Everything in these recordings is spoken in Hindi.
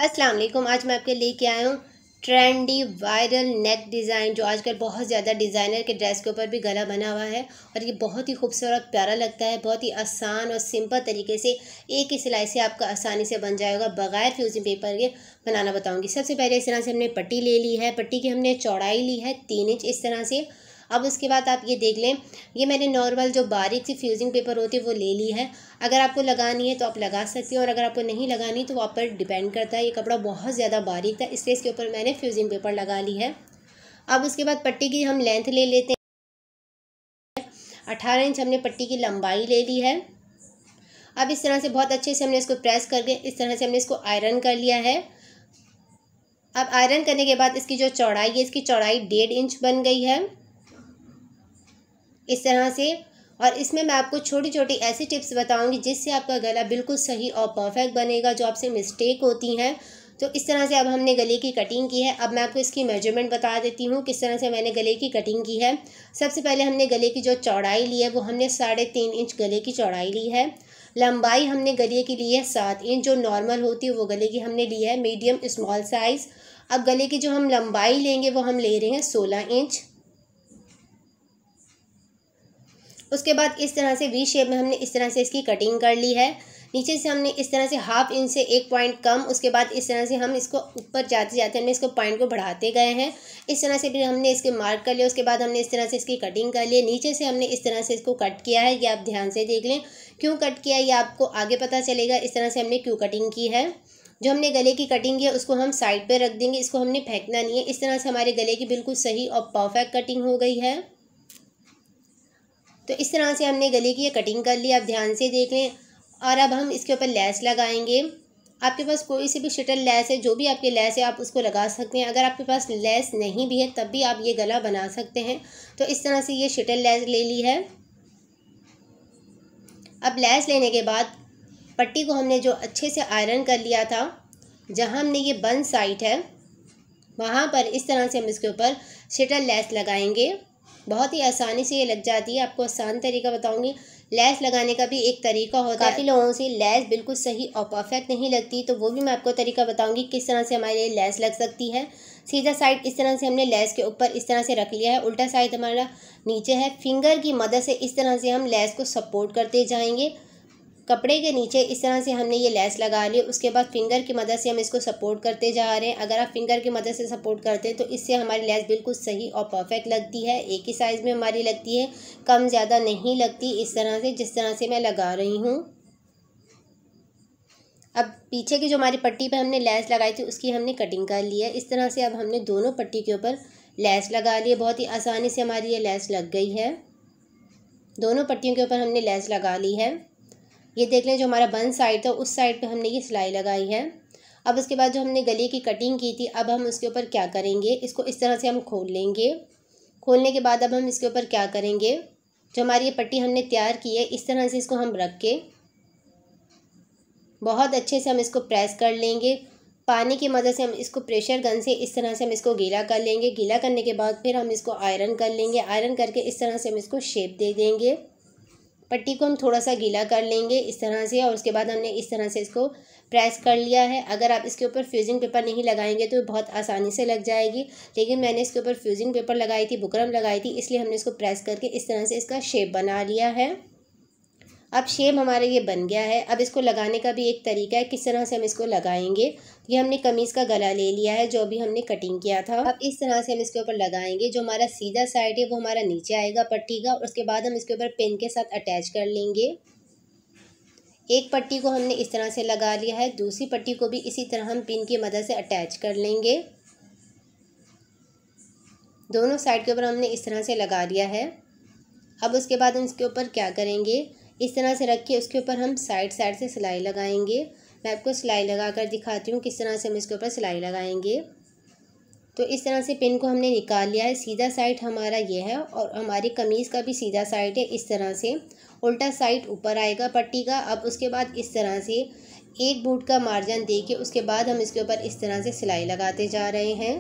अस्सलाम वालेकुम। आज मैं आपके लेके आया हूँ ट्रेंडी वायरल नेक डिज़ाइन, जो आजकल बहुत ज़्यादा डिज़ाइनर के ड्रेस के ऊपर भी गला बना हुआ है और ये बहुत ही खूबसूरत प्यारा लगता है। बहुत ही आसान और सिंपल तरीके से एक ही सिलाई से आपका आसानी से बन जाएगा बग़ैर फ्यूजिंग पेपर के बनाना बताऊँगी। सबसे पहले इस तरह से हमने पट्टी ले ली है। पट्टी की हमने चौड़ाई ली है 3 इंच इस तरह से। अब उसके बाद आप ये देख लें, ये मैंने नॉर्मल जो बारीक सी फ्यूजिंग पेपर होती है वो ले ली है। अगर आपको लगानी है तो आप लगा सकती हो और अगर आपको नहीं लगानी तो वो आप पर डिपेंड करता है। ये कपड़ा बहुत ज़्यादा बारीक था इसलिए इसके ऊपर मैंने फ्यूजिंग पेपर लगा ली है। अब उसके बाद पट्टी की हम लेंथ ले लेते हैं। 18 इंच हमने पट्टी की लंबाई ले ली है। अब इस तरह से बहुत अच्छे से हमने इसको प्रेस करके इस तरह से हमने इसको आयरन कर लिया है। अब आयरन करने के बाद इसकी जो चौड़ाई है, इसकी चौड़ाई 1.5 इंच बन गई है इस तरह से। और इसमें मैं आपको छोटी छोटी ऐसी टिप्स बताऊंगी जिससे आपका गला बिल्कुल सही और परफेक्ट बनेगा, जो आपसे मिस्टेक होती हैं। तो इस तरह से अब हमने गले की कटिंग की है। अब मैं आपको इसकी मेजरमेंट बता देती हूँ किस तरह से मैंने गले की कटिंग की है। सबसे पहले हमने गले की जो चौड़ाई ली है वो हमने 3.5 इंच गले की चौड़ाई ली है। लंबाई हमने गले की ली है 7 इंच, जो नॉर्मल होती है वो गले की हमने ली है मीडियम स्मॉल साइज़। अब गले की जो हम लंबाई लेंगे वो हम ले रहे हैं 16 इंच। उसके बाद इस तरह से वी शेप में हमने इस तरह से इसकी कटिंग कर ली है। नीचे से हमने इस तरह से 1/2 इंच से 1 पॉइंट कम, उसके बाद इस तरह से हम इसको ऊपर जाते जाते हमने इसको पॉइंट को बढ़ाते गए हैं। इस तरह से फिर हमने इसके मार्क कर लिया। उसके बाद हमने इस तरह से इसकी कटिंग कर ली। नीचे से हमने इस तरह से इसको कट किया है, ये आप ध्यान से देख लें। क्यों कट किया है ये आपको आगे पता चलेगा। इस तरह से हमने क्यों कटिंग की है। जो हमने गले की कटिंग की है उसको हम साइड पर रख देंगे, इसको हमने फेंकना नहीं है। इस तरह से हमारे गले की बिल्कुल सही और परफेक्ट कटिंग हो गई है। तो इस तरह से हमने गले की ये कटिंग कर ली, आप ध्यान से देख लें। और अब हम इसके ऊपर लेस लगाएंगे। आपके पास कोई सी भी शटल लेस है, जो भी आपके लेस है आप उसको लगा सकते हैं। अगर आपके पास लेस नहीं भी है तब भी आप ये गला बना सकते हैं। तो इस तरह से ये शटल लेस ले ली है। अब लेस लेने के बाद पट्टी को हमने जो अच्छे से आयरन कर लिया था, जहाँ हमने ये बंद साइड है वहाँ पर इस तरह से हम इसके ऊपर शटल लेस लगाएंगे। बहुत ही आसानी से ये लग जाती है। आपको आसान तरीका बताऊंगी। लेस लगाने का भी एक तरीका होता है। काफ़ी लोगों से लेस बिल्कुल सही और परफेक्ट नहीं लगती, तो वो भी मैं आपको तरीका बताऊंगी किस तरह से हमारे लेस लग सकती है। सीधा साइड इस तरह से हमने लेस के ऊपर इस तरह से रख लिया है, उल्टा साइड हमारा नीचे है। फिंगर की मदद से इस तरह से हम लेस को सपोर्ट करते जाएंगे। कपड़े के नीचे इस तरह से हमने ये लेस लगा ली। उसके बाद फिंगर की मदद से हम इसको सपोर्ट करते जा रहे हैं। अगर आप फिंगर की मदद से सपोर्ट करते हैं तो इससे हमारी लेस बिल्कुल सही और परफेक्ट लगती है। एक ही साइज़ में हमारी लगती है, कम ज़्यादा नहीं लगती। इस तरह से जिस तरह से मैं लगा रही हूँ। अब पीछे की जो हमारी पट्टी पे हमने लेस लगाई थी उसकी हमने कटिंग कर ली है। इस तरह से अब हमने दोनों पट्टी के ऊपर लेस लगा ली है। बहुत ही आसानी से हमारी ये लेस लग गई है। दोनों पट्टियों के ऊपर हमने लेस लगा ली है। ये देख लें, जो हमारा बंद साइड था उस साइड पे हमने ये सिलाई लगाई है। अब उसके बाद जो हमने गले की कटिंग की थी, अब हम उसके ऊपर क्या करेंगे, इसको इस तरह से हम खोल लेंगे। खोलने के बाद अब हम इसके ऊपर क्या करेंगे, जो हमारी ये पट्टी हमने तैयार की है इस तरह से इसको हम रख के बहुत अच्छे से हम इसको प्रेस कर लेंगे। पानी की मदद से हम इसको प्रेशर गन से इस तरह से हम इसको गीला कर लेंगे। गीला करने के बाद फिर हम इसको आयरन कर लेंगे। आयरन करके इस तरह से हम इसको शेप दे देंगे। पट्टी को हम थोड़ा सा गीला कर लेंगे इस तरह से, और उसके बाद हमने इस तरह से इसको प्रेस कर लिया है। अगर आप इसके ऊपर फ्यूजिंग पेपर नहीं लगाएंगे तो बहुत आसानी से लग जाएगी, लेकिन मैंने इसके ऊपर फ्यूजिंग पेपर लगाई थी, बुकरम लगाई थी, इसलिए हमने इसको प्रेस करके इस तरह से इसका शेप बना लिया है। अब शेप हमारे ये बन गया है। अब इसको लगाने का भी एक तरीका है किस तरह से हम इसको लगाएंगे। ये हमने कमीज़ का गला ले लिया है जो अभी हमने कटिंग किया था। अब इस तरह से हम इसके ऊपर लगाएंगे। जो हमारा सीधा साइड है वो हमारा नीचे आएगा पट्टी का, और उसके बाद हम इसके ऊपर पिन के साथ अटैच कर लेंगे। एक पट्टी को हमने इस तरह से लगा लिया है, दूसरी पट्टी को भी इसी तरह हम पिन की मदद से अटैच कर लेंगे। दोनों साइड के ऊपर हमने इस तरह से लगा लिया है। अब उसके बाद हम इसके ऊपर क्या करेंगे, इस तरह से रख के उसके ऊपर हम साइड साइड से सिलाई लगाएंगे। मैं आपको सिलाई लगा कर दिखाती हूँ किस तरह से हम इसके ऊपर सिलाई लगाएंगे। तो इस तरह से पिन को हमने निकाल लिया है। सीधा साइड हमारा ये है और हमारी कमीज़ का भी सीधा साइड है। इस तरह से उल्टा साइड ऊपर आएगा पट्टी का। अब उसके बाद इस तरह से एक बूट का मार्जिन दे के उसके बाद हम इसके ऊपर इस तरह से सिलाई लगाते जा रहे हैं।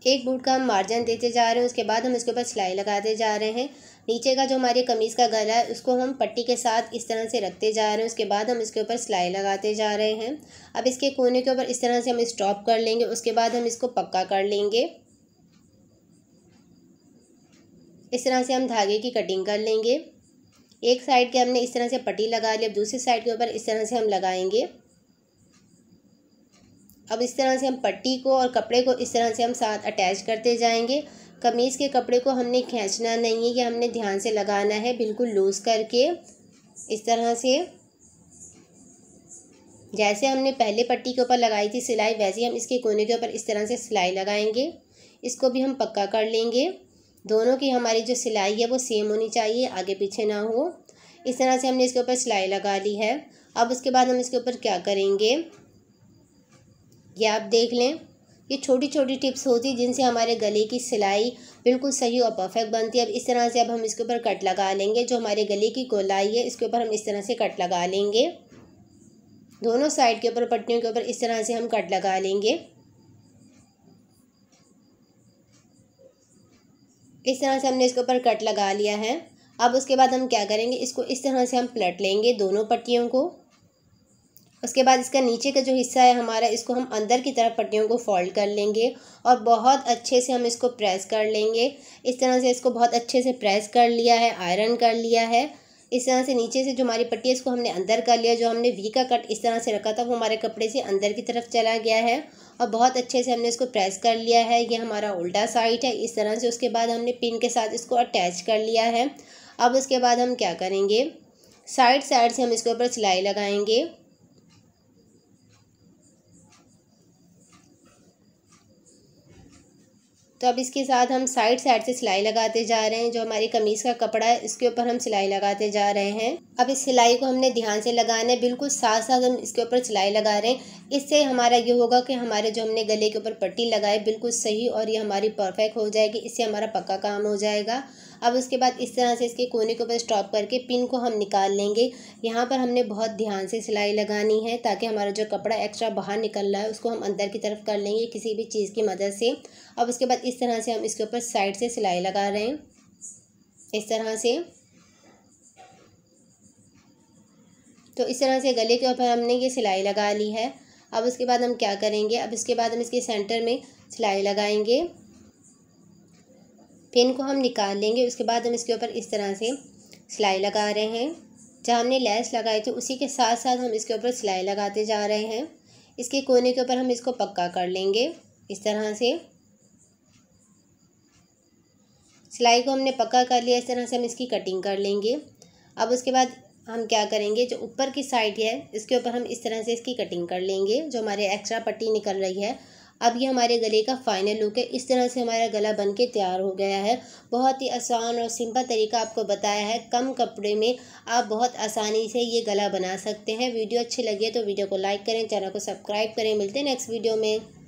1 बूट का हम मार्जिन देते जा रहे हैं। उसके बाद हम इसके ऊपर सिलाई लगाते जा रहे हैं। नीचे का जो हमारी कमीज़ का गला है उसको हम पट्टी के साथ इस तरह से रखते जा रहे हैं। उसके बाद हम इसके ऊपर सिलाई लगाते जा रहे हैं। अब इसके कोने के ऊपर इस तरह से हम स्टॉप कर लेंगे। उसके बाद हम इसको पक्का कर लेंगे। इस तरह से हम धागे की कटिंग कर लेंगे। एक साइड के हमने इस तरह से पट्टी लगा ली। अब दूसरी साइड के ऊपर इस तरह से हम लगाएंगे। अब इस तरह से हम पट्टी को और कपड़े को इस तरह से हम साथ अटैच करते जाएंगे। कमीज़ के कपड़े को हमने खींचना नहीं है, ये हमने ध्यान से लगाना है, बिल्कुल लूज़ करके इस तरह से। जैसे हमने पहले पट्टी के ऊपर लगाई थी सिलाई, वैसे ही हम इसके कोने के ऊपर इस तरह से सिलाई लगाएंगे। इसको भी हम पक्का कर लेंगे। दोनों की हमारी जो सिलाई है वो सेम होनी चाहिए, आगे पीछे ना हो। इस तरह से हमने इसके ऊपर सिलाई लगा ली है। अब उसके बाद हम इसके ऊपर क्या करेंगे, ये आप देख लें। ये छोटी छोटी टिप्स होती है जिनसे हमारे गले की सिलाई बिल्कुल सही और परफेक्ट बनती है। अब इस तरह से अब हम इसके ऊपर कट लगा लेंगे। जो हमारे गले की गोलाई है इसके ऊपर हम इस तरह से कट लगा लेंगे। दोनों साइड के ऊपर पट्टियों के ऊपर इस तरह से हम कट लगा लेंगे। इस तरह से हमने इसके ऊपर कट लगा लिया है। अब उसके बाद हम क्या करेंगे, इसको इस तरह से हम पलट लेंगे दोनों पट्टियों को। उसके बाद इसका नीचे का जो हिस्सा है हमारा, इसको हम अंदर की तरफ पट्टियों को फोल्ड कर लेंगे और बहुत अच्छे से हम इसको प्रेस कर लेंगे। इस तरह से इसको बहुत अच्छे से प्रेस कर लिया है, आयरन कर लिया है। इस तरह से नीचे से जो हमारी पट्टी है इसको हमने अंदर कर लिया। जो हमने वी का कट इस तरह से रखा था वो हमारे कपड़े से अंदर की तरफ चला गया है और बहुत अच्छे से हमने इसको प्रेस कर लिया है। ये हमारा उल्टा साइड है इस तरह से। उसके बाद हमने पिन के साथ इसको अटैच कर लिया है। अब उसके बाद हम क्या करेंगे, साइड साइड से हम इसके ऊपर सिलाई लगाएंगे। तो अब इसके साथ हम साइड साइड से सिलाई लगाते जा रहे हैं। जो हमारी कमीज़ का कपड़ा है इसके ऊपर हम सिलाई लगाते जा रहे हैं। अब इस सिलाई को हमने ध्यान से लगाना है, बिल्कुल साथ साथ हम इसके ऊपर सिलाई लगा रहे हैं। इससे हमारा ये होगा कि हमारे जो हमने गले के ऊपर पट्टी लगाई बिल्कुल सही और ये हमारी परफेक्ट हो जाएगी। इससे हमारा पक्का काम हो जाएगा। अब उसके बाद इस तरह से इसके कोने के ऊपर स्टॉप करके पिन को हम निकाल लेंगे। यहाँ पर हमने बहुत ध्यान से सिलाई लगानी है ताकि हमारा जो कपड़ा एक्स्ट्रा बाहर निकल रहा है उसको हम अंदर की तरफ कर लेंगे किसी भी चीज़ की मदद से। अब उसके बाद इस तरह से हम इसके ऊपर साइड से सिलाई लगा रहे हैं इस तरह से। तो इस तरह से गले के ऊपर हमने ये सिलाई लगा ली है। अब उसके बाद हम क्या करेंगे, अब इसके बाद हम इसके सेंटर में सिलाई लगाएंगे। पिन को हम निकाल लेंगे। उसके बाद हम इसके ऊपर इस तरह से सिलाई लगा रहे हैं। जहाँ हमने लेस लगाई थी उसी के साथ साथ हम इसके ऊपर सिलाई लगाते जा रहे हैं। इसके कोने के ऊपर हम इसको पक्का कर लेंगे इस तरह से। सिलाई को हमने पक्का कर लिया। इस तरह से हम इसकी कटिंग कर लेंगे। अब उसके बाद हम क्या करेंगे, जो ऊपर की साइड है इसके ऊपर हम इस तरह से इसकी कटिंग कर लेंगे। जो हमारे एक्स्ट्रा पट्टी निकल रही है, अब ये हमारे गले का फाइनल लुक है। इस तरह से हमारा गला बनके तैयार हो गया है। बहुत ही आसान और सिंपल तरीका आपको बताया है। कम कपड़े में आप बहुत आसानी से ये गला बना सकते हैं। वीडियो अच्छी लगी है तो वीडियो को लाइक करें, चैनल को सब्सक्राइब करें। मिलते हैं नेक्स्ट वीडियो में।